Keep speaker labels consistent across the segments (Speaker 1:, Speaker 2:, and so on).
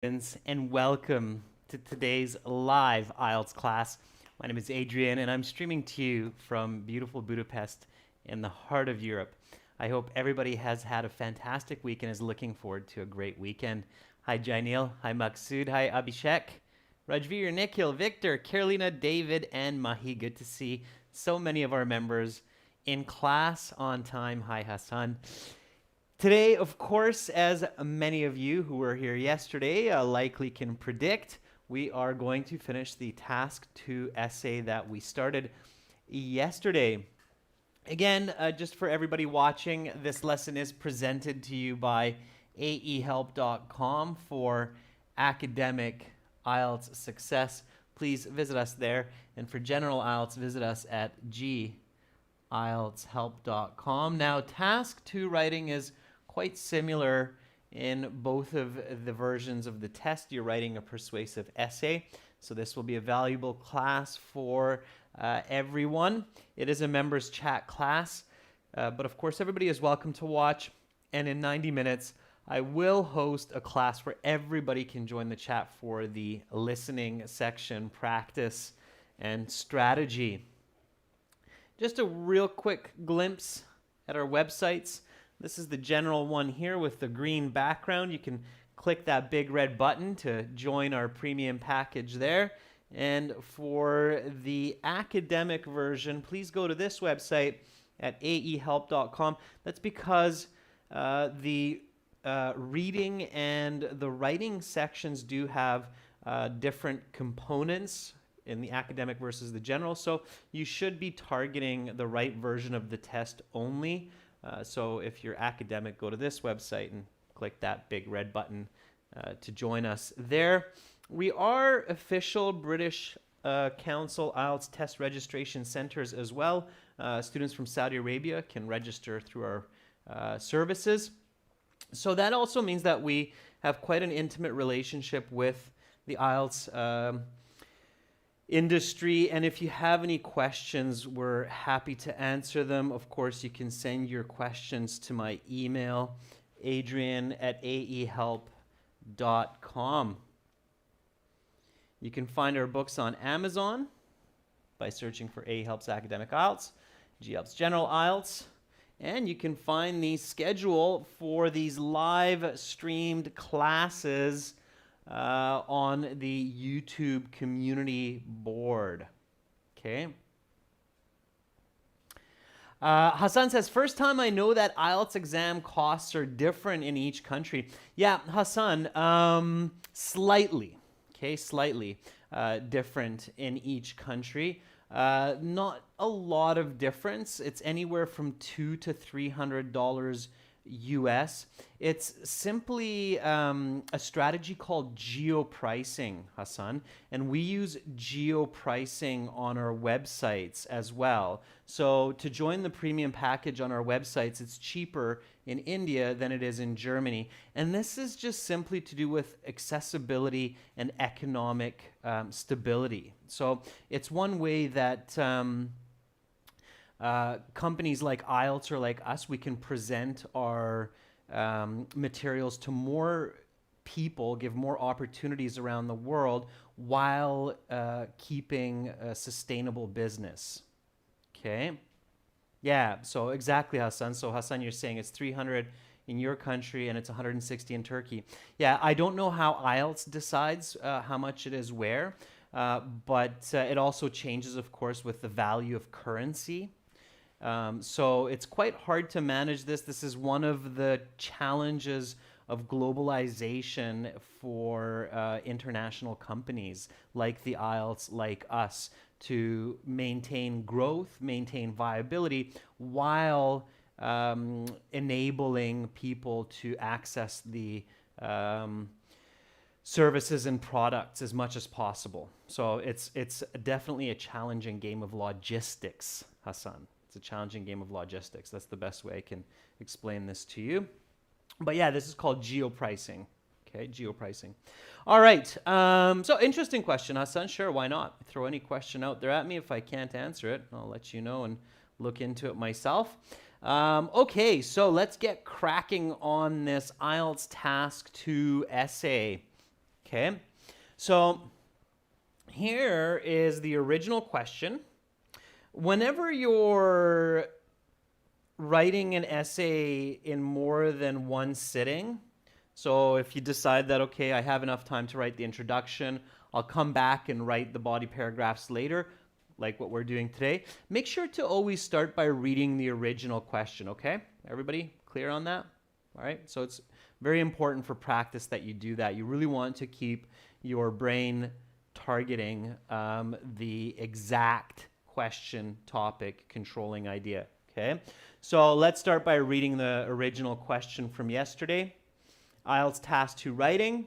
Speaker 1: students, and welcome to today's live Ielts class. My name is Adrian, and I'm streaming to you from beautiful Budapest in the heart of Europe. I hope everybody has had a fantastic week and is looking forward to a great weekend. Hi, Jainil. Hi, Maksud. Hi, Abhishek. Rajveer, Nikhil, Victor, Carolina, David, and Mahi. Good to see so many of our members in class on time. Hi, Hassan. Today, of course, as many of you who were here yesterday likely can predict, we are going to finish the Task 2 essay that we started yesterday. Again, just for everybody watching, this lesson is presented to you by aehelp.com for academic IELTS success. Please visit us there. And for general IELTS, visit us at ieltshelp.com. Now, Task 2 writing is quite similar in both of the versions of the test. You're writing a persuasive essay, so this will be a valuable class for everyone. It is a members chat class, but of course everybody is welcome to watch, and in 90 minutes I will host a class where everybody can join the chat for the listening section, practice, and strategy. Just a real quick glimpse at our websites. This is the general one here with the green background. You can click that big red button to join our premium package there. And for the academic version, please go to this website at aehelp.com. That's because the reading and the writing sections do have different components in the academic versus the general. So you should be targeting the right version of the test only. So if you're academic, go to this website and click that big red button to join us there. We are official British Council IELTS test registration centers as well. Students from Saudi Arabia can register through our services. So that also means that we have quite an intimate relationship with the IELTS industry, and if you have any questions, we're happy to answer them. Of course, you can send your questions to my email, adrian@aehelp.com. You can find our books on Amazon by searching for AEhelp's Academic IELTS, GHelp's General IELTS, and you can find the schedule for these live streamed classes on the YouTube community board. Okay. Hassan says, first time I know that IELTS exam costs are different in each country. Yeah, Hassan, slightly, okay, slightly different in each country. Not a lot of difference. It's anywhere from $200 to $300 US. It's simply a strategy called geo-pricing, Hassan, and we use geo-pricing on our websites as well. So to join the premium package on our websites, it's cheaper in India than it is in Germany. And this is just simply to do with accessibility and economic stability. So it's one way that companies like IELTS or like us, we can present our materials to more people, give more opportunities around the world while keeping a sustainable business. Okay? Yeah, so exactly, Hassan. So Hassan, you're saying it's 300 in your country and it's 160 in Turkey. Yeah, I don't know how IELTS decides how much it is where, but it also changes, of course, with the value of currency. So it's quite hard to manage this. This is one of the challenges of globalization for international companies like the IELTS, like us, to maintain growth, maintain viability, while enabling people to access the services and products as much as possible. So it's definitely a challenging game of logistics, Hassan. It's a challenging game of logistics. That's the best way I can explain this to you. But yeah, this is called geo-pricing. Okay, geo-pricing. All right, so interesting question, Hassan. Sure, why not? Throw any question out there at me. If I can't answer it, I'll let you know and look into it myself. Okay, so let's get cracking on this IELTS Task 2 essay. Okay, so here is the original question. Whenever you're writing an essay in more than one sitting, so if you decide that, okay, I have enough time to write the introduction, I'll come back and write the body paragraphs later, like what we're doing today, make sure to always start by reading the original question, okay? Everybody clear on that? All right, so it's very important for practice that you do that. You really want to keep your brain targeting the exact question, topic, controlling idea, okay? So let's start by reading the original question from yesterday. Ielts Task 2 Writing.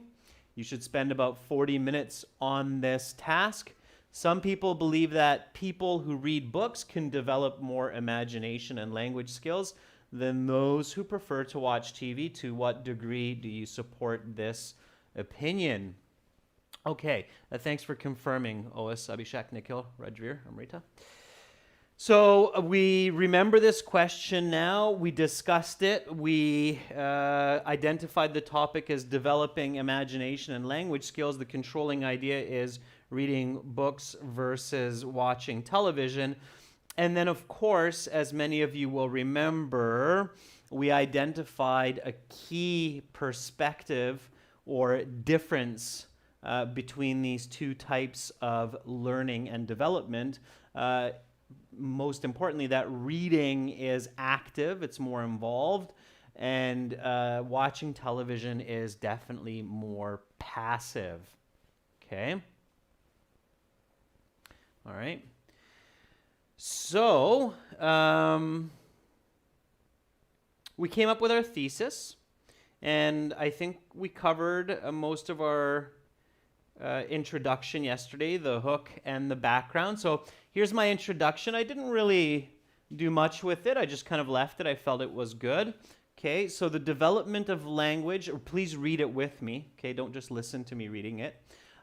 Speaker 1: You should spend about 40 minutes on this task. Some people believe that people who read books can develop more imagination and language skills than those who prefer to watch TV. To what degree do you support this opinion? Okay, thanks for confirming, Ois, Abhishek, Nikhil, Rajveer, Amrita. So we remember this question now. We discussed it. We identified the topic as developing imagination and language skills. The controlling idea is reading books versus watching television. And then, of course, as many of you will remember, we identified a key perspective or difference between these two types of learning and development. Most importantly, that reading is active, it's more involved, and watching television is definitely more passive. Okay? All right. So, we came up with our thesis, and I think we covered most of our introduction yesterday, the hook and the background. So here's my introduction. I didn't really do much with it. I just kind of left it. I felt it was good. Okay, so the development of language, or please read it with me. Okay, don't just listen to me reading it.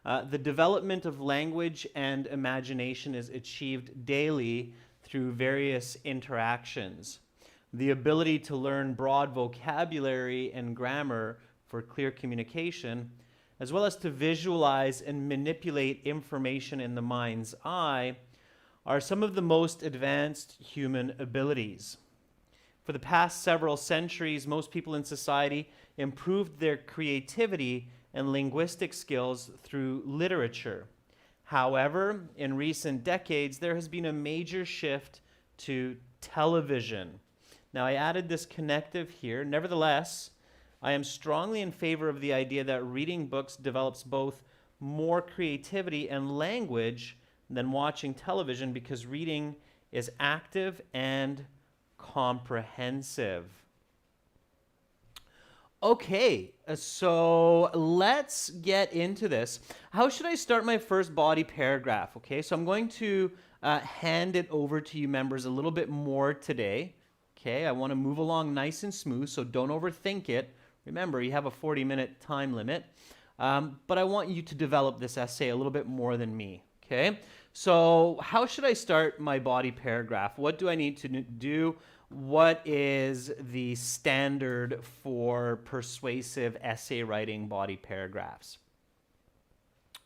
Speaker 1: The development of language and imagination is achieved daily through various interactions. The ability to learn broad vocabulary and grammar for clear communication, as well as to visualize and manipulate information in the mind's eye, are some of the most advanced human abilities. For the past several centuries, most people in society improved their creativity and linguistic skills through literature. However, in recent decades, there has been a major shift to television. Now, I added this connective here. Nevertheless, I am strongly in favor of the idea that reading books develops both more creativity and language than watching television, because reading is active and comprehensive. Okay, so let's get into this. How should I start my first body paragraph? Okay, so I'm going to hand it over to you members a little bit more today. Okay, I want to move along nice and smooth, so don't overthink it. Remember, you have a 40-minute time limit, but I want you to develop this essay a little bit more than me, okay? So how should I start my body paragraph? What do I need to do? What is the standard for persuasive essay writing body paragraphs?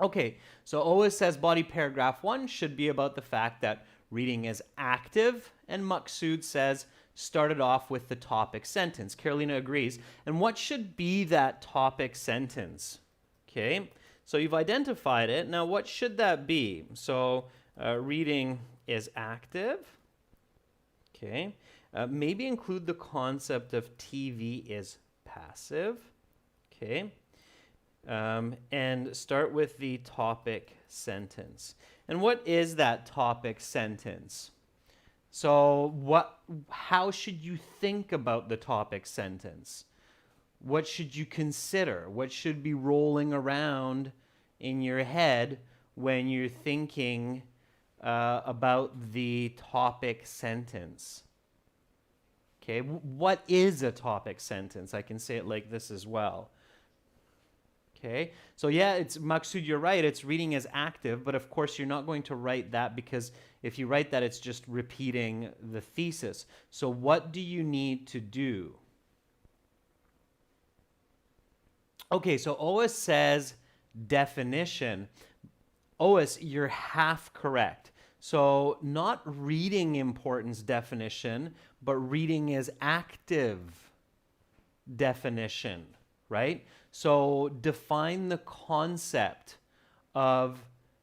Speaker 1: Okay, so Ois says body paragraph 1 should be about the fact that reading is active, and Maksud says start it off with the topic sentence. Carolina agrees. And what should be that topic sentence? Okay, so you've identified it. Now, what should that be? So reading is active. Okay, maybe include the concept of TV is passive. Okay, and start with the topic sentence. And what is that topic sentence? So how should you think about the topic sentence? What should you consider? What should be rolling around in your head when you're thinking about the topic sentence? Okay, what is a topic sentence? I can say it like this as well. Okay, so yeah, it's Maksud, you're right, it's reading as active, but of course you're not going to write that, because if you write that, it's just repeating the thesis. So what do you need to do? Okay, so Ois says definition. Ois, you're half correct. So not reading importance definition, but reading is active definition, right? So define the concept of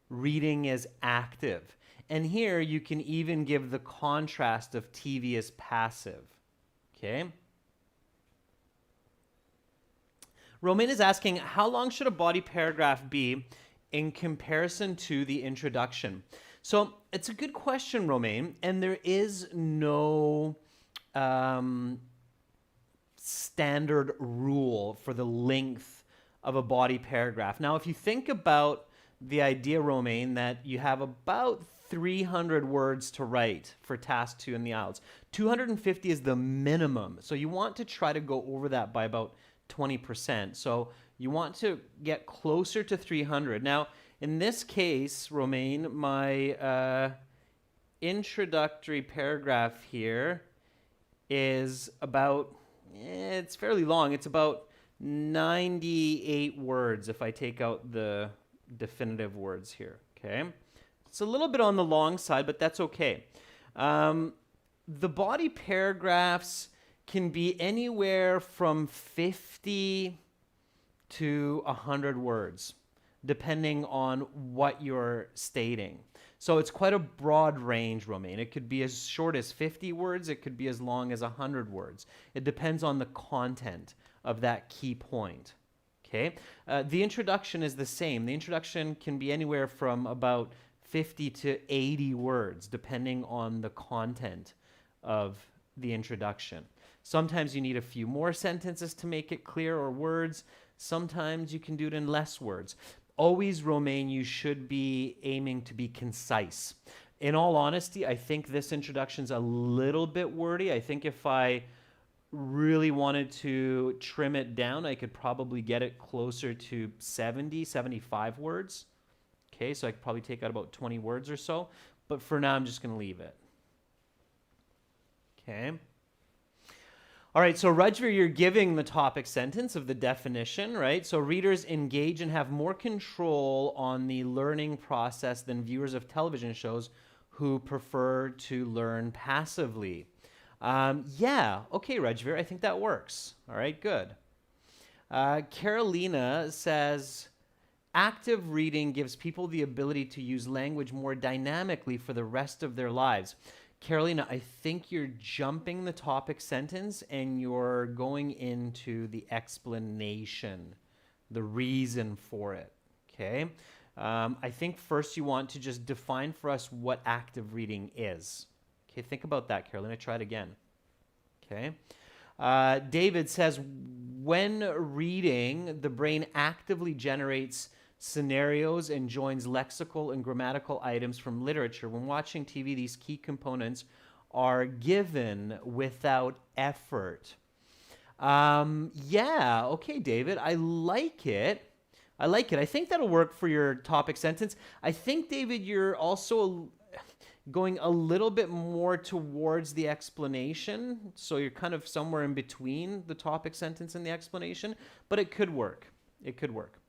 Speaker 1: reading as active. And here you can even give the contrast of TV as passive, okay? Romain is asking, how long should a body paragraph be in comparison to the introduction? So it's a good question, Romain, and there is no standard rule for the length of a body paragraph. Now, if you think about the idea, Romain, that you have about 300 words to write for task 2 in the Ielts. 250 is the minimum. So you want to try to go over that by about 20%. So you want to get closer to 300. Now, in this case, Romain, my introductory paragraph here is about, it's fairly long. It's about 98 words if I take out the definitive words here, okay? It's a little bit on the long side, but that's okay. The body paragraphs can be anywhere from 50 to 100 words, depending on what you're stating. So it's quite a broad range, Romain. It could be as short as 50 words. It could be as long as 100 words. It depends on the content of that key point, okay? The introduction is the same. The introduction can be anywhere from about 50 to 80 words, depending on the content of the introduction. Sometimes you need a few more sentences to make it clear, or words. Sometimes you can do it in less words. Always, Romain, you should be aiming to be concise. In all honesty, I think this introduction's a little bit wordy. I think if I really wanted to trim it down, I could probably get it closer to 70, 75 words. Okay, so I could probably take out about 20 words or so. But for now, I'm just going to leave it. Okay. All right, so Rajveer, you're giving the topic sentence of the definition, right? So readers engage and have more control on the learning process than viewers of television shows who prefer to learn passively. Yeah, okay, Rajveer, I think that works. All right, good. Carolina says, active reading gives people the ability to use language more dynamically for the rest of their lives. Carolina, I think you're jumping the topic sentence and you're going into the explanation, the reason for it, okay? I think first you want to just define for us what active reading is. Okay, think about that, Carolina. Try it again, okay? David says, when reading, the brain actively generates scenarios and joins lexical and grammatical items from literature. When watching TV, these key components are given without effort. Yeah, okay, David, I like it. I think that'll work for your topic sentence. I think, David, you're also going a little bit more towards the explanation. So you're kind of somewhere in between the topic sentence and the explanation, but it could work. It could work.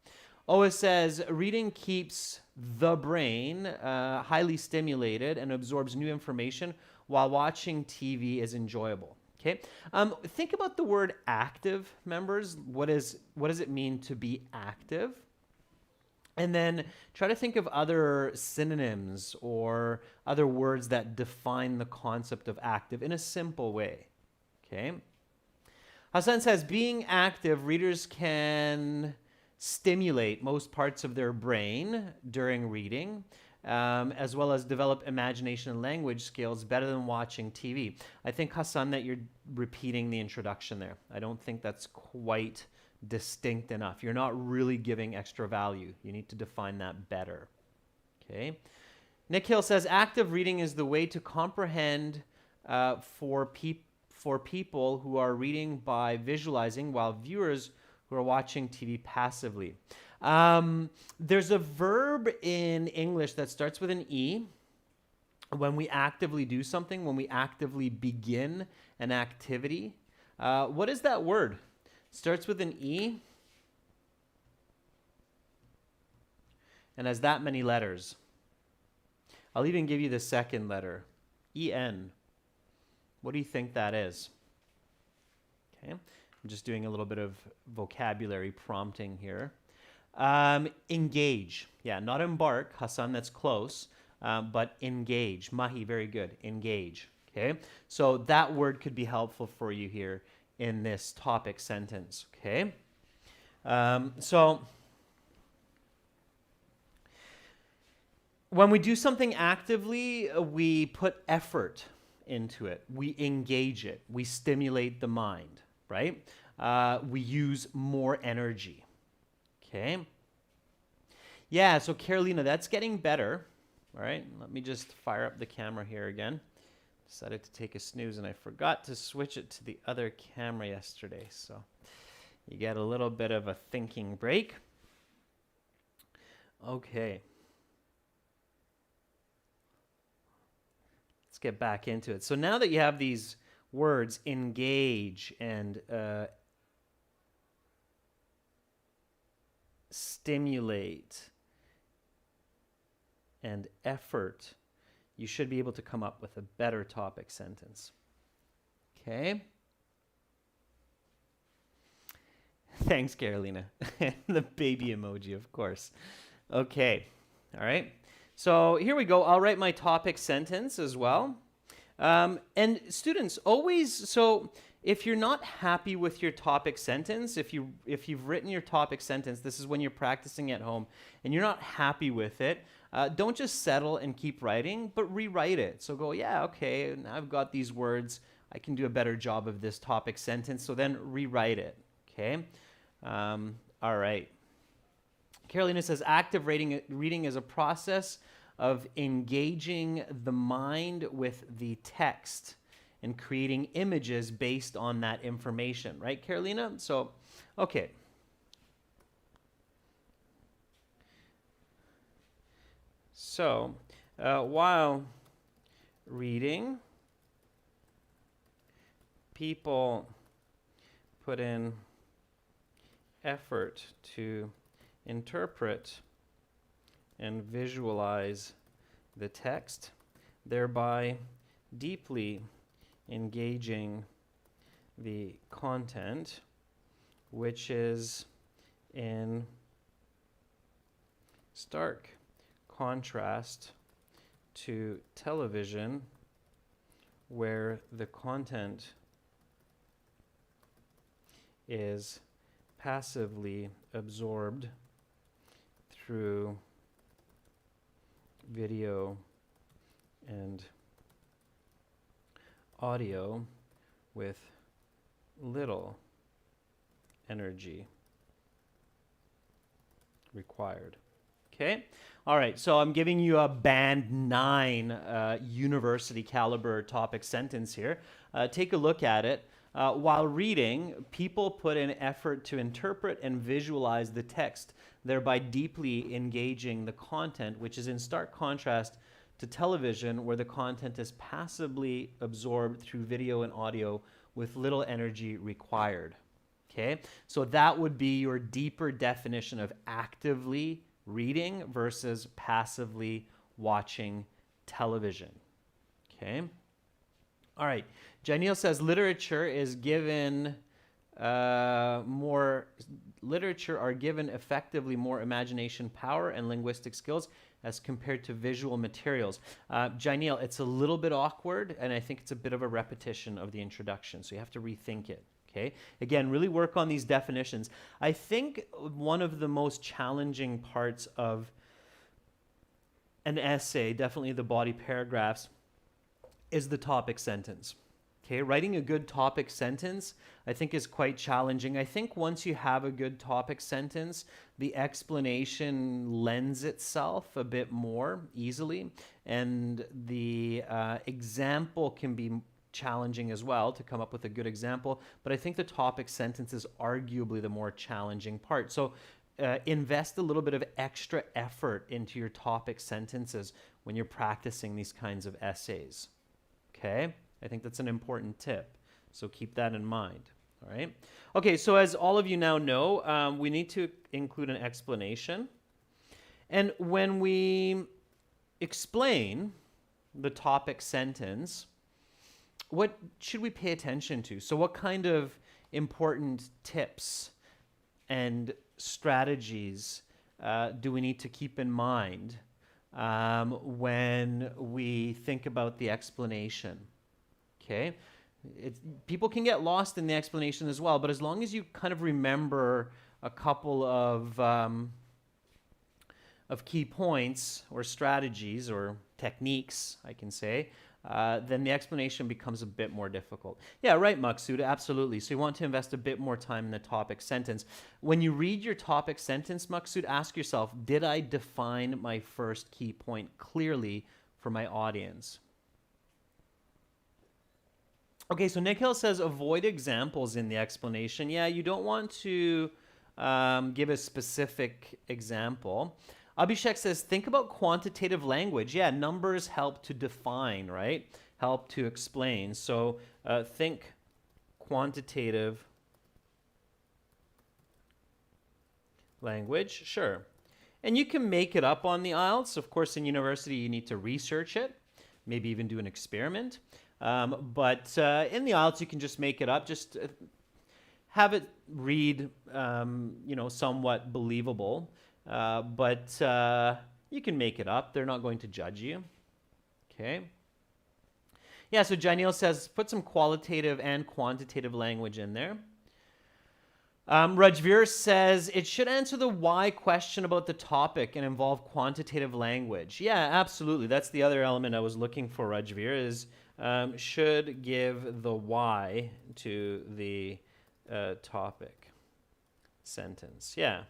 Speaker 1: Oh, it says, reading keeps the brain highly stimulated and absorbs new information while watching TV is enjoyable. Okay. Think about the word active, members. What does it mean to be active? And then try to think of other synonyms or other words that define the concept of active in a simple way. Okay. Hassan says, being active, readers can stimulate most parts of their brain during reading, as well as develop imagination and language skills better than watching TV. I think, Hassan, that you're repeating the introduction there. I don't think that's quite distinct enough. You're not really giving extra value. You need to define that better. Okay. Nick Hill says, active reading is the way to comprehend for people who are reading by visualizing, while viewers who are watching TV passively. There's a verb in English that starts with an E when we actively do something, when we actively begin an activity. What is that word? Starts with an E. and has that many letters. I'll even give you the second letter, E-N. What do you think that is? Okay, I'm just doing a little bit of vocabulary prompting here. Engage. Yeah, not embark, Hassan, that's close, but engage. Mahi, very good. Engage. Okay, so that word could be helpful for you here in this topic sentence. Okay, so when we do something actively, we put effort into it. We engage it. We stimulate the mind, right? We use more energy. Okay. Yeah, so Carolina, that's getting better. All right, let me just fire up the camera here again. Decided to take a snooze and I forgot to switch it to the other camera yesterday. So you get a little bit of a thinking break. Okay. Let's get back into it. So now that you have these words, engage and stimulate and effort, you should be able to come up with a better topic sentence. Okay? Thanks, Carolina. The baby emoji, of course. Okay. All right. So here we go. I'll write my topic sentence as well. And students, always, so if you're not happy with your topic sentence, if you've written your topic sentence, this is when you're practicing at home, and you're not happy with it, don't just settle and keep writing, but rewrite it. So go, yeah, okay, now I've got these words. I can do a better job of this topic sentence. So then rewrite it, okay? All right. Carolina says, active reading is a process of engaging the mind with the text and creating images based on that information, right, Carolina? So, okay. So, while reading, people put in effort to interpret and visualize the text, thereby deeply engaging the content, which is in stark contrast to television, where the content is passively absorbed through video and audio with little energy required. Okay? All right, so I'm giving you a band 9 university caliber topic sentence here. Take a look at it. While reading, people put in effort to interpret and visualize the text, thereby deeply engaging the content, which is in stark contrast to television, where the content is passively absorbed through video and audio with little energy required. Okay, so that would be your deeper definition of actively reading versus passively watching television. Okay. All right. Janelle says literature are given effectively more imagination power and linguistic skills as compared to visual materials. Janelle, it's a little bit awkward, and I think it's a bit of a repetition of the introduction, so you have to rethink it. Okay. Again, really work on these definitions. I think one of the most challenging parts of an essay, definitely the body paragraphs, is the topic sentence. Okay, writing a good topic sentence, I think, is quite challenging. I think once you have a good topic sentence, the explanation lends itself a bit more easily, and the example can be challenging as well to come up with a good example, but I think the topic sentence is arguably the more challenging part. So invest a little bit of extra effort into your topic sentences when you're practicing these kinds of essays. Okay? I think that's an important tip. So keep that in mind. All right? Okay, so as all of you now know, we need to include an explanation. And when we explain the topic sentence, what should we pay attention to? So what kind of important tips and strategies do we need to keep in mind when we think about the explanation? Okay, people can get lost in the explanation as well, but as long as you kind of remember a couple of key points or strategies or techniques, I can say, then the explanation becomes a bit more difficult. Yeah, right, Maksud, absolutely. So you want to invest a bit more time in the topic sentence. When you read your topic sentence, Maksud, ask yourself, did I define my first key point clearly for my audience? Okay, so Nikhil says avoid examples in the explanation. Yeah, you don't want to give a specific example. Abhishek says, think about quantitative language. Yeah, numbers help to define, right? Help to explain. So think quantitative language, sure. And you can make it up on the Ielts. Of course, in university, you need to research it, maybe even do an experiment. But in the Ielts, you can just make it up. Just have it read, somewhat believable. But you can make it up. They're not going to judge you. Okay. Yeah, so Janil says, put some qualitative and quantitative language in there. Rajveer says, it should answer the why question about the topic and involve quantitative language. Yeah, absolutely. That's the other element I was looking for, Rajveer, is should give the why to the topic sentence. Yeah.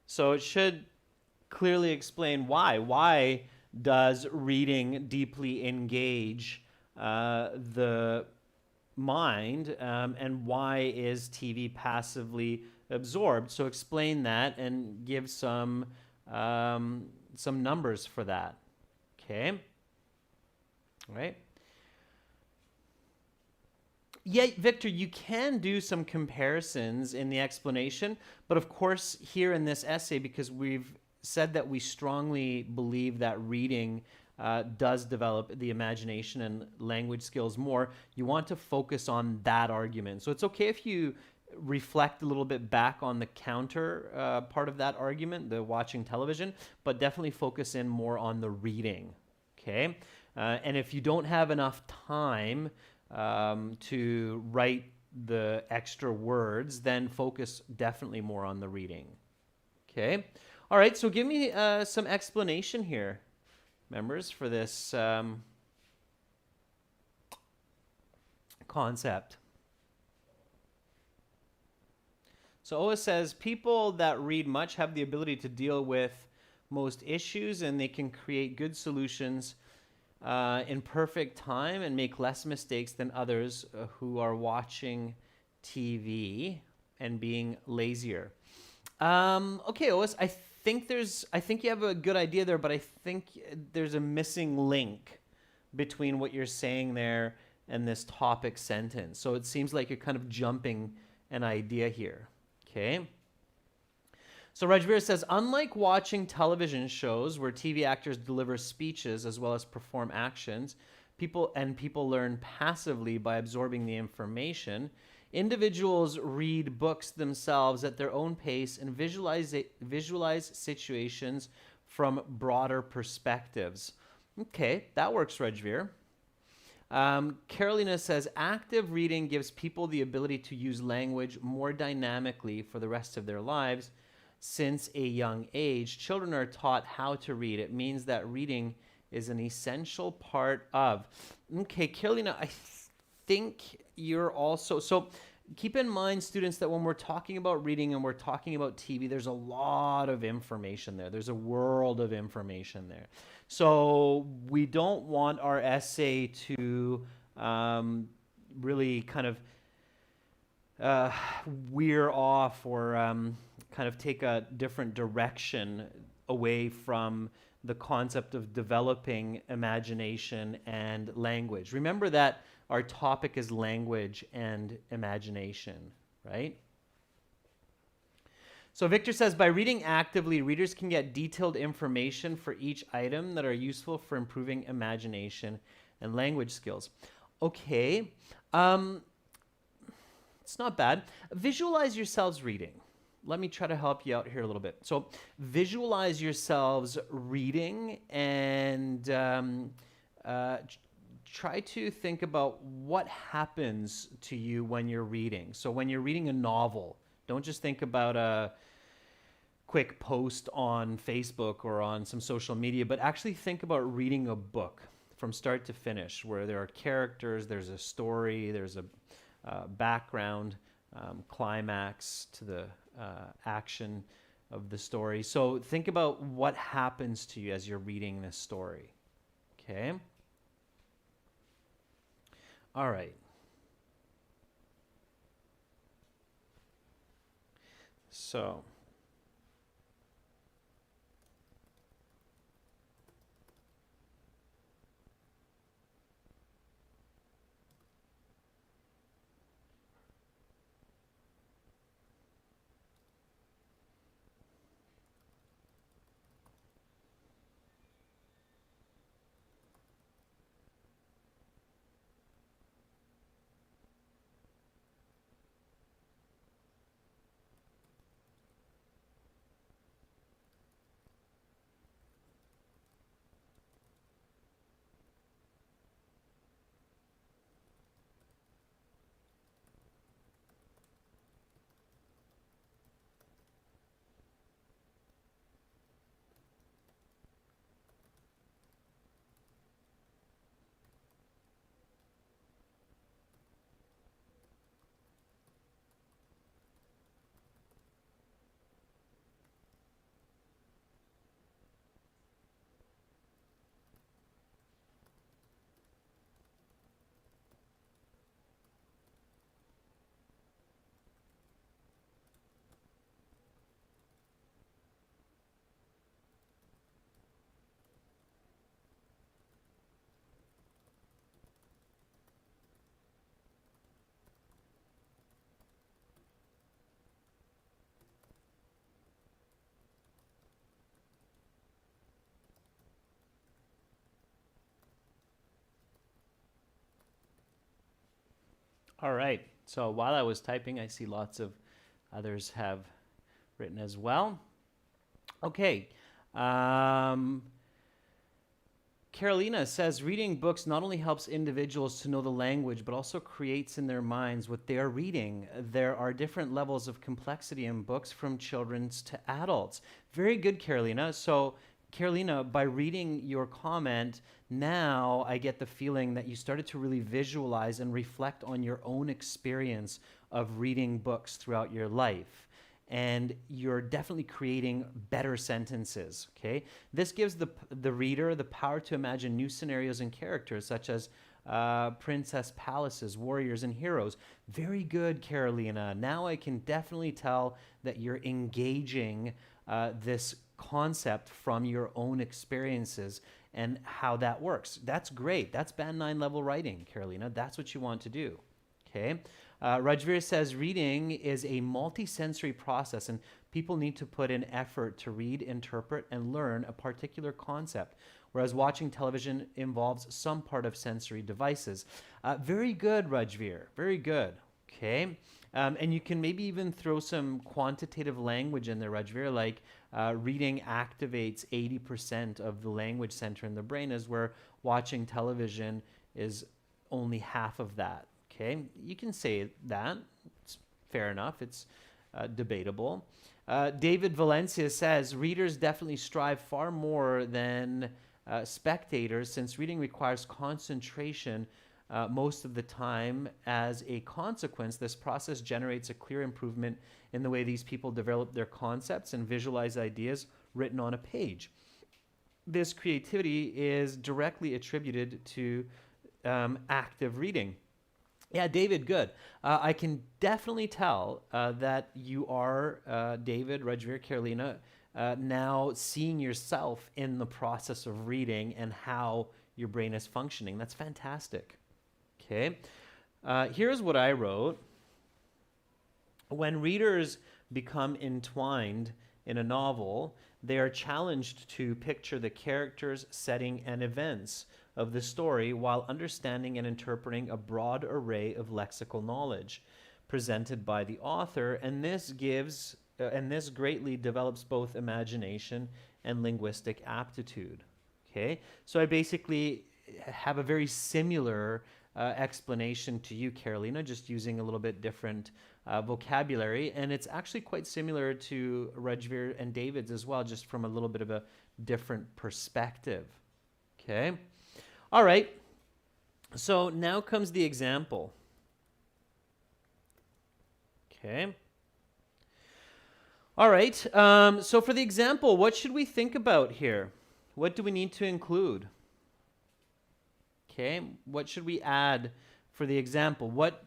Speaker 1: So it should clearly explain why. Why does reading deeply engage the mind, and why is TV passively absorbed? So explain that and give some numbers for that. Okay. All right. Yeah, Victor, you can do some comparisons in the explanation, but of course here in this essay, because we've said that we strongly believe that reading does develop the imagination and language skills more, you want to focus on that argument. So it's okay if you reflect a little bit back on the counter part of that argument, the watching television, but definitely focus in more on the reading, okay? And if you don't have enough time to write the extra words, then focus definitely more on the reading. Okay. All right. So give me some explanation here, members, for this concept. So Oa says, people that read much have the ability to deal with most issues, and they can create good solutions in perfect time and make less mistakes than others who are watching TV and being lazier. Okay, Ois, I think you have a good idea there, but I think there's a missing link between what you're saying there and this topic sentence. So it seems like you're kind of jumping an idea here. Okay. So Rajveer says, unlike watching television shows where TV actors deliver speeches as well as perform actions, people learn passively by absorbing the information, individuals read books themselves at their own pace and visualize situations from broader perspectives. Okay, that works, Rajveer. Carolina says, active reading gives people the ability to use language more dynamically for the rest of their lives. Since a young age, children are taught how to read. It means that reading is an essential part of. Okay, Carolina, I think you're also... So keep in mind, students, that when we're talking about reading and we're talking about TV, there's a lot of information there. There's a world of information there. So we don't want our essay to really kind of weir off or kind of take a different direction away from the concept of developing imagination and language. Remember that our topic is language and imagination, right? So Victor says, by reading actively, readers can get detailed information for each item that are useful for improving imagination and language skills. Okay, it's not bad. Visualize yourselves reading. Let me try to help you out here a little bit. So visualize yourselves reading and try to think about what happens to you when you're reading. So when you're reading a novel, don't just think about a quick post on Facebook or on some social media, but actually think about reading a book from start to finish, where there are characters, there's a story, there's a background, climax to the action of the story. So think about what happens to you as you're reading this story. Okay? All right. So all right. So while I was typing, I see lots of others have written as well. Okay. Carolina says reading books not only helps individuals to know the language, but also creates in their minds what they are reading. There are different levels of complexity in books from children's to adults. Very good, Carolina. So, Carolina, by reading your comment, now I get the feeling that you started to really visualize and reflect on your own experience of reading books throughout your life. And you're definitely creating better sentences, okay? This gives the reader the power to imagine new scenarios and characters, such as princess palaces, warriors, and heroes. Very good, Carolina. Now I can definitely tell that you're engaging this concept from your own experiences and how that works. That's great. That's Band 9 level writing, Carolina. That's what you want to do, okay? Rajveer says reading is a multi-sensory process, and people need to put in effort to read, interpret, and learn a particular concept, whereas watching television involves some part of sensory devices. Very good, Rajveer. Very good. Okay. And you can maybe even throw some quantitative language in there, Rajveer, like reading activates 80% of the language center in the brain, as where watching television is only half of that. Okay, you can say that. It's fair enough. It's debatable. David Valencia says readers definitely strive far more than spectators, since reading requires concentration most of the time. As a consequence, this process generates a clear improvement in the way these people develop their concepts and visualize ideas written on a page. This creativity is directly attributed to active reading. Yeah, David, good. I can definitely tell that you are, David, Rajveer, Carolina, now seeing yourself in the process of reading and how your brain is functioning. That's fantastic. Okay. Here's what I wrote. When readers become entwined in a novel, they are challenged to picture the characters, setting, and events of the story while understanding and interpreting a broad array of lexical knowledge presented by the author, and this greatly develops both imagination and linguistic aptitude. Okay, so I basically have a very similar explanation to you, Carolina, just using a little bit different vocabulary, and it's actually quite similar to Rajveer and David's as well, just from a little bit of a different perspective. Okay, all right, so now comes the example. Okay. All right, so for the example, what should we think about here? What do we need to include? Okay, what should we add for the example? What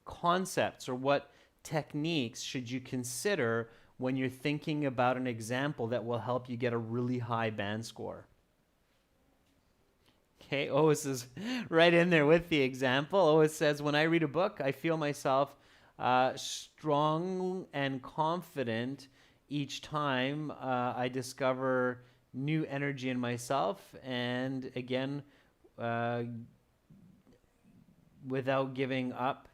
Speaker 1: concepts or what techniques should you consider when you're thinking about an example that will help you get a really high band score? Okay, Otis is right in there with the example. Otis says, when I read a book, I feel myself strong and confident each time I discover new energy in myself, and again, without giving up,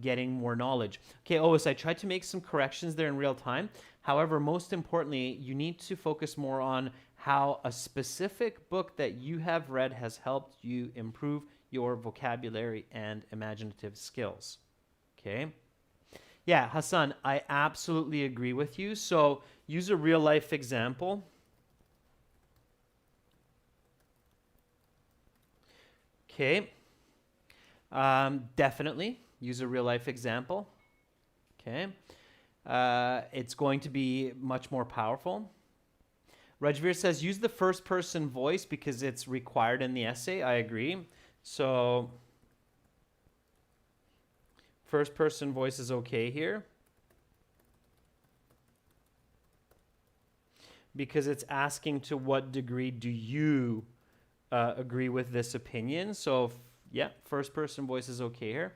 Speaker 1: getting more knowledge. Okay, Otis, I tried to make some corrections there in real time. However, most importantly, you need to focus more on how a specific book that you have read has helped you improve your vocabulary and imaginative skills. Okay. Yeah, Hassan, I absolutely agree with you. So use a real life example. Okay. Definitely use a real life example. Okay. It's going to be much more powerful. Rajveer says use the first person voice because it's required in the essay. I agree. So first person voice is okay here because it's asking to what degree do you agree with this opinion. So yeah, first person voice is okay here.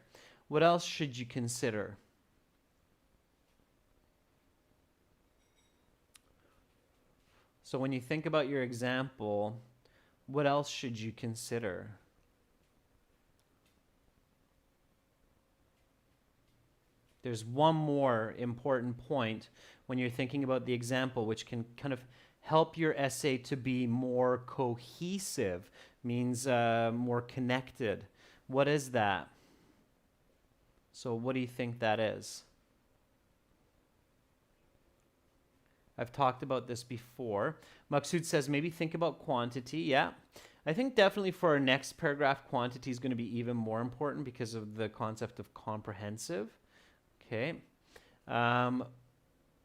Speaker 1: What else should you consider? So when you think about your example, what else should you consider? There's one more important point when you're thinking about the example, which can kind of help your essay to be more cohesive, means more connected. What is that? So what do you think that is? I've talked about this before. Maksud says maybe think about quantity. Yeah. I think definitely for our next paragraph, quantity is going to be even more important because of the concept of comprehensive. Okay.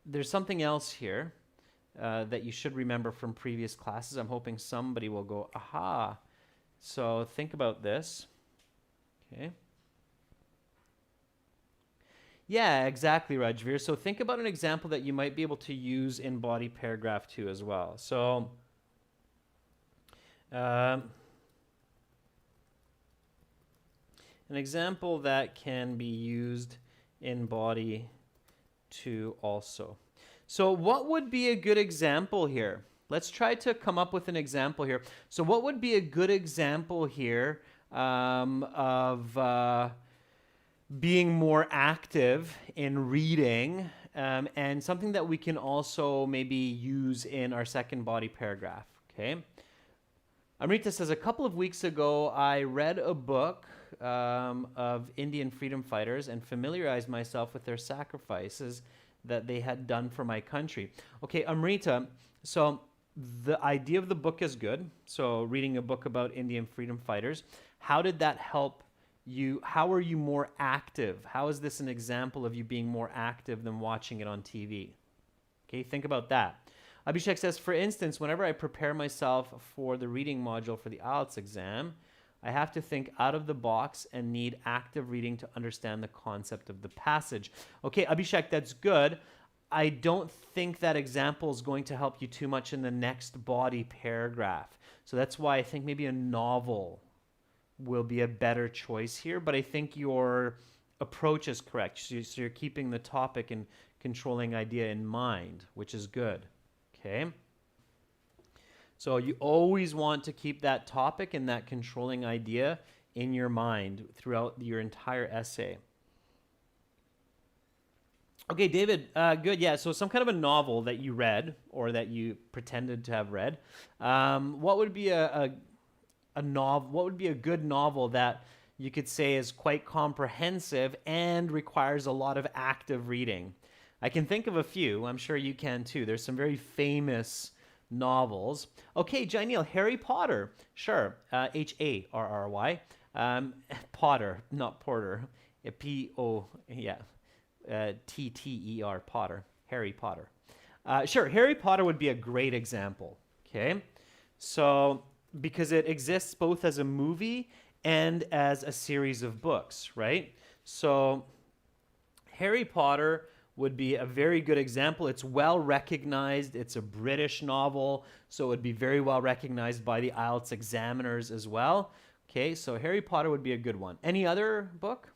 Speaker 1: There's something else here that you should remember from previous classes. I'm hoping somebody will go, aha. So think about this. Okay. Yeah, exactly, Rajveer. So think about an example that you might be able to use in body paragraph 2 as well. So an example that can be used in body 2 also. So what would be a good example here? Let's try to come up with an example here. So what would be a good example here of being more active in reading and something that we can also maybe use in our second body paragraph, okay? Amrita says, a couple of weeks ago, I read a book of Indian freedom fighters and familiarized myself with their sacrifices that they had done for my country. Okay, Amrita, so the idea of the book is good. So reading a book about Indian freedom fighters, how did that help you? How are you more active? How is this an example of you being more active than watching it on TV? Okay, think about that. Abhishek says, for instance, whenever I prepare myself for the reading module for the Ielts exam, I have to think out of the box and need active reading to understand the concept of the passage. Okay, Abhishek, that's good. I don't think that example is going to help you too much in the next body paragraph. So that's why I think maybe a novel will be a better choice here, but I think your approach is correct. So you're keeping the topic and controlling idea in mind, which is good. Okay? So you always want to keep that topic and that controlling idea in your mind throughout your entire essay. Okay, David, good. Yeah, so some kind of a novel that you read or that you pretended to have read. What would be a novel? What would be a good novel that you could say is quite comprehensive and requires a lot of active reading? I can think of a few. I'm sure you can too. There's some very famous novels. Okay, Jaineel, Harry Potter. Sure, Harry. Potter, not Porter. P-O, yeah. T-T-E-R, Potter. Harry Potter. Sure, Harry Potter would be a great example. Okay, so because it exists both as a movie and as a series of books, right? So Harry Potter would be a very good example. It's well recognized. It's a British novel, so it would be very well recognized by the Ielts examiners as well. Okay, so Harry Potter would be a good one. Any other book?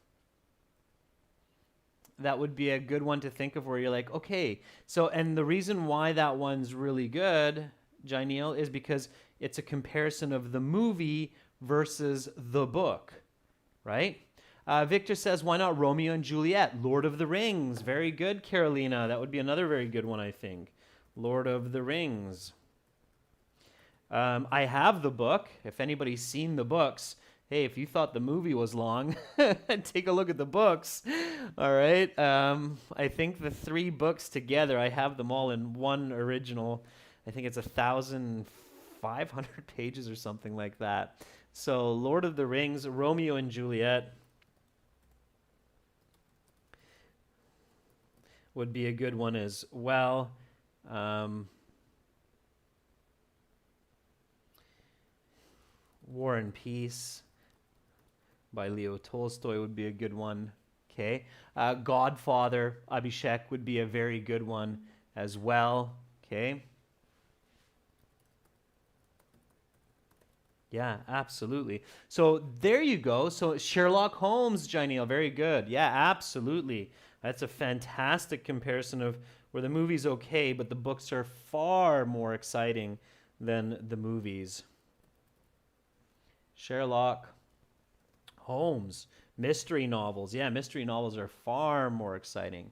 Speaker 1: That would be a good one to think of where you're like, okay, so, and the reason why that one's really good, Jaineel, is because it's a comparison of the movie versus the book, right? Victor says, why not Romeo and Juliet? Lord of the Rings. Very good, Carolina. That would be another very good one, I think. Lord of the Rings. I have the book. If anybody's seen the books, hey, if you thought the movie was long, take a look at the books. All right. I think the 3 books together, I have them all in one original. I think it's 1,500 pages or something like that. So Lord of the Rings, Romeo and Juliet would be a good one as well. War and Peace by Leo Tolstoy would be a good one. Okay. Godfather, Abhishek would be a very good one as well. Okay. Yeah, absolutely. So there you go. So Sherlock Holmes, Jaineel, very good. Yeah, absolutely. That's a fantastic comparison of where the movie's okay, but the books are far more exciting than the movies. Sherlock Holmes, mystery novels. Yeah, mystery novels are far more exciting.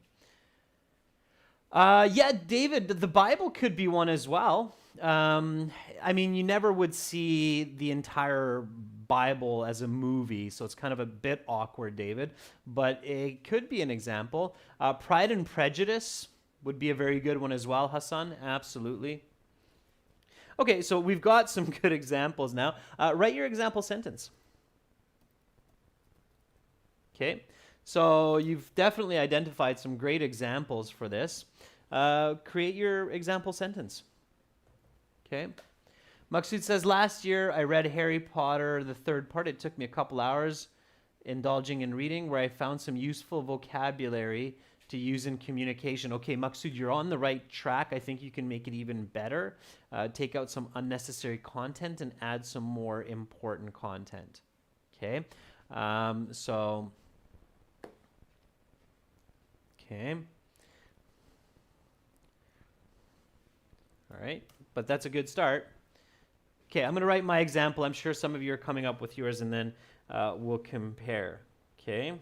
Speaker 1: Yeah, David, the Bible could be one as well. I mean, you never would see the entire Bible as a movie, so it's kind of a bit awkward, David, but it could be an example. Pride and Prejudice would be a very good one as well, Hassan, absolutely. Okay, so we've got some good examples now. Write your example sentence. Okay, so you've definitely identified some great examples for this. Create your example sentence. Okay. Maksud says, last year I read Harry Potter, the 3rd part. It took me a couple hours indulging in reading where I found some useful vocabulary to use in communication. Okay, Maksud, you're on the right track. I think you can make it even better. Take out some unnecessary content and add some more important content. Okay. Okay. All right, but that's a good start. Okay, I'm going to write my example. I'm sure some of you are coming up with yours, and then we'll compare. Okay.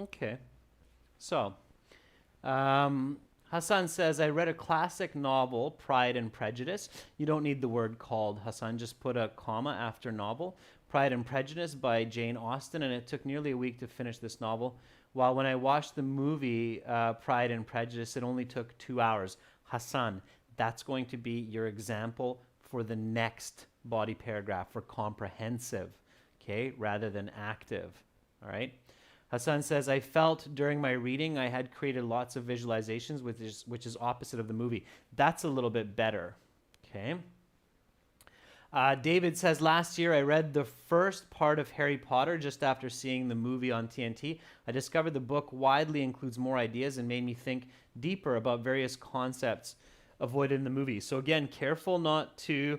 Speaker 1: Okay. So, Hassan says, I read a classic novel, Pride and Prejudice. You don't need the word called, Hassan. Just put a comma after novel. Pride and Prejudice by Jane Austen, and it took nearly a week to finish this novel. While when I watched the movie Pride and Prejudice, it only took 2 hours. Hassan, that's going to be your example for the next body paragraph for comprehensive, okay, rather than active, all right? Hassan says, I felt during my reading I had created lots of visualizations, which is opposite of the movie. That's a little bit better, okay? David says, last year I read the first part of Harry Potter just after seeing the movie on TNT. I discovered the book widely includes more ideas and made me think deeper about various concepts avoided in the movie. So again, careful not to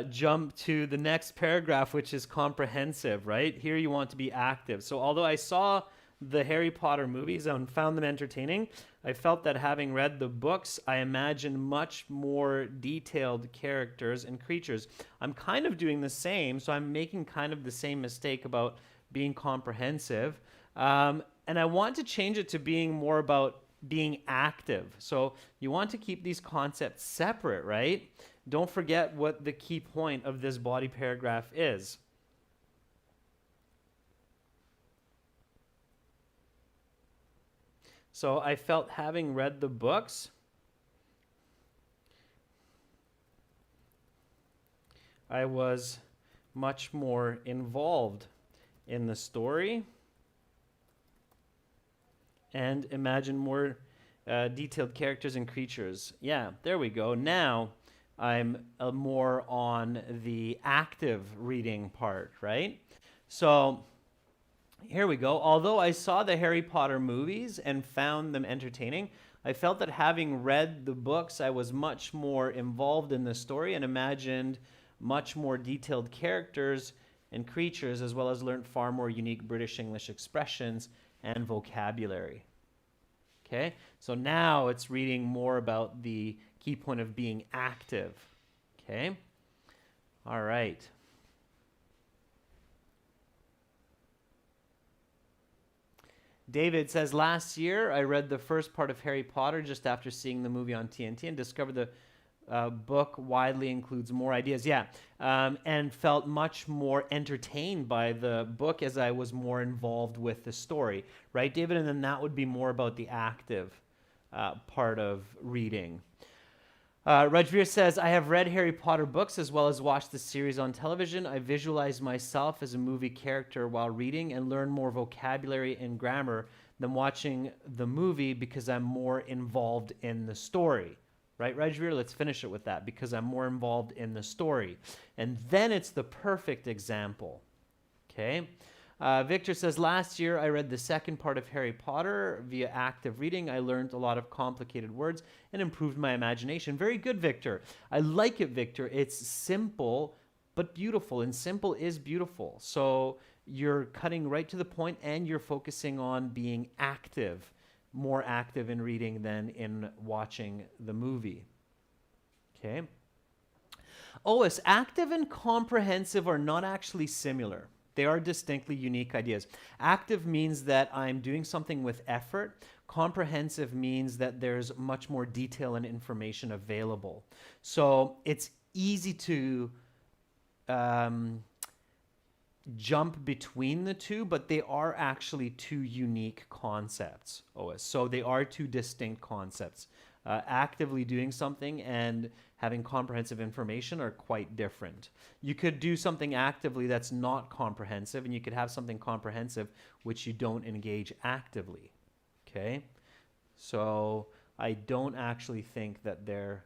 Speaker 1: jump to the next paragraph, which is comprehensive, right? Here you want to be active. So although I saw the Harry Potter movies and found them entertaining, I felt that having read the books, I imagined much more detailed characters and creatures. I'm kind of doing the same, so I'm making kind of the same mistake about being comprehensive. And I want to change it to being more about being active. So you want to keep these concepts separate, right? Don't forget what the key point of this body paragraph is. So I felt having read the books, I was much more involved in the story and imagined more detailed characters and creatures. Yeah, there we go. Now I'm more on the active reading part, right? So here we go. Although I saw the Harry Potter movies and found them entertaining, I felt that having read the books, I was much more involved in the story and imagined much more detailed characters and creatures, as well as learned far more unique British English expressions and vocabulary. Okay, so now it's reading more about the key point of being active. Okay, all right. David says, last year I read the first part of Harry Potter just after seeing the movie on TNT and discovered the book widely includes more ideas. Yeah, and felt much more entertained by the book as I was more involved with the story. Right, David? And then that would be more about the active part of reading. Rajveer says, I have read Harry Potter books as well as watched the series on television. I visualize myself as a movie character while reading and learn more vocabulary and grammar than watching the movie because I'm more involved in the story. Right, Rajveer? Let's finish it with that, because I'm more involved in the story. And then it's the perfect example. Okay? Victor says, last year I read the second part of Harry Potter via active reading. I learned a lot of complicated words and improved my imagination. Very good, Victor. I like it, Victor. It's simple but beautiful, and simple is beautiful. So you're cutting right to the point and you're focusing on being active, more active in reading than in watching the movie. Okay? Ois, active and comprehensive are not actually similar. They are distinctly unique ideas. Active means that I'm doing something with effort. Comprehensive means that there's much more detail and information available. So it's easy to jump between the two, but they are actually two unique concepts, Ois. So they are two distinct concepts. Actively doing something and having comprehensive information are quite different. You could do something actively that's not comprehensive, and you could have something comprehensive which you don't engage actively. Okay? So I don't actually think that they're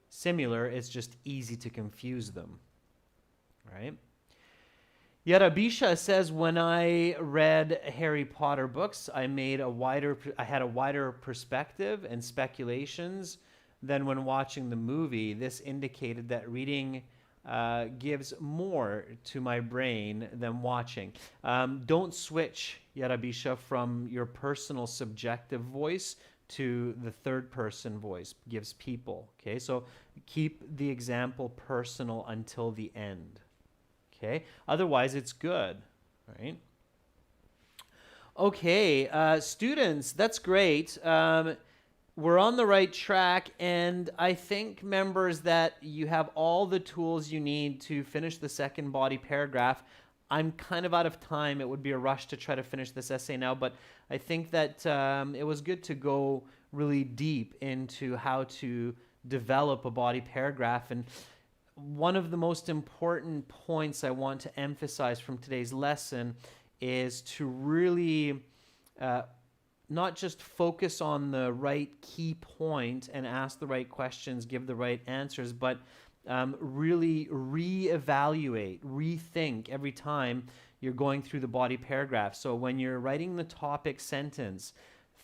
Speaker 1: similar. It's just easy to confuse them. Right? Yarabisha says, when I read Harry Potter books, I had a wider perspective and speculations than when watching the movie. This indicated that reading gives more to my brain than watching. Don't switch, Yarabisha, from your personal subjective voice to the third person voice. Gives people. Okay, so keep the example personal until the end. Okay? Otherwise, it's good, right? Okay, students, that's great. We're on the right track, and I think, members, that you have all the tools you need to finish the second body paragraph. I'm kind of out of time. It would be a rush to try to finish this essay now, but I think that it was good to go really deep into how to develop a body paragraph. And one of the most important points I want to emphasize from today's lesson is to really not just focus on the right key point and ask the right questions, give the right answers, but really reevaluate, rethink every time you're going through the body paragraph. So when you're writing the topic sentence,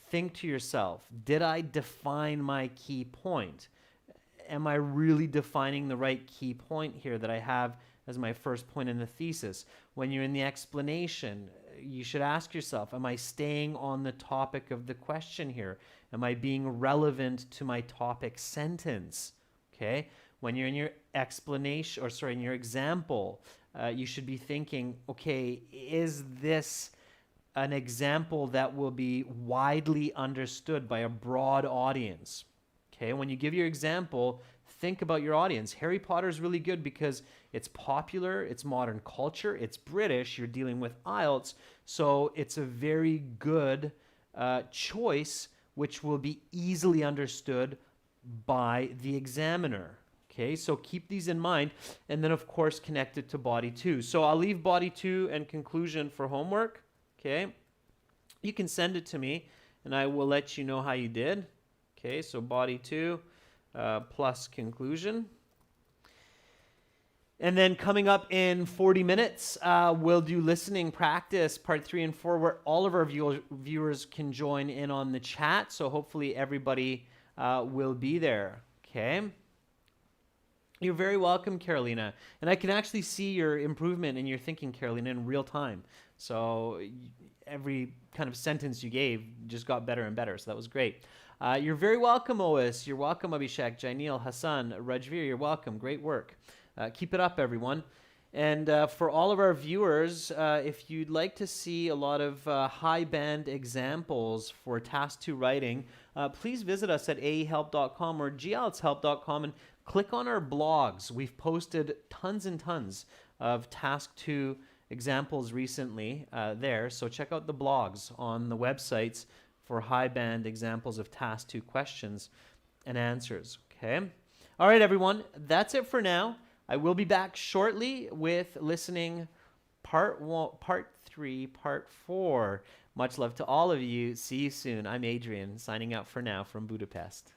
Speaker 1: think to yourself, did I define my key point? Am I really defining the right key point here that I have as my first point in the thesis? When you're in the explanation, you should ask yourself, am I staying on the topic of the question here? Am I being relevant to my topic sentence? Okay. When you're in your explanation, or sorry, in your example, you should be thinking, okay, is this an example that will be widely understood by a broad audience? Okay, when you give your example, think about your audience. Harry Potter is really good because it's popular, it's modern culture, it's British, you're dealing with Ielts, so it's a very good choice which will be easily understood by the examiner. Okay, so keep these in mind, and then of course connect it to body 2. So I'll leave body 2 and conclusion for homework. Okay, you can send it to me and I will let you know how you did. Okay, so body 2 plus conclusion. And then coming up in 40 minutes, we'll do listening practice, part 3 and 4, where all of our viewers can join in on the chat. So hopefully everybody will be there. Okay. You're very welcome, Carolina. And I can actually see your improvement in your thinking, Carolina, in real time. So every kind of sentence you gave just got better and better. So that was great. You're very welcome, Ois. You're welcome, Abhishek, Jainil, Hassan, Rajveer. You're welcome. Great work. Keep it up, everyone. And for all of our viewers, if you'd like to see a lot of high-band examples for Task 2 writing, please visit us at aehelp.com or gieltshelp.com and click on our blogs. We've posted tons and tons of Task 2 examples recently there, so check out the blogs on the websites for high-band examples of Task 2 questions and answers. Okay? All right, everyone, that's it for now. I will be back shortly with listening part 1, part 3, part 4. Much love to all of you. See you soon. I'm Adrian, signing out for now from Budapest.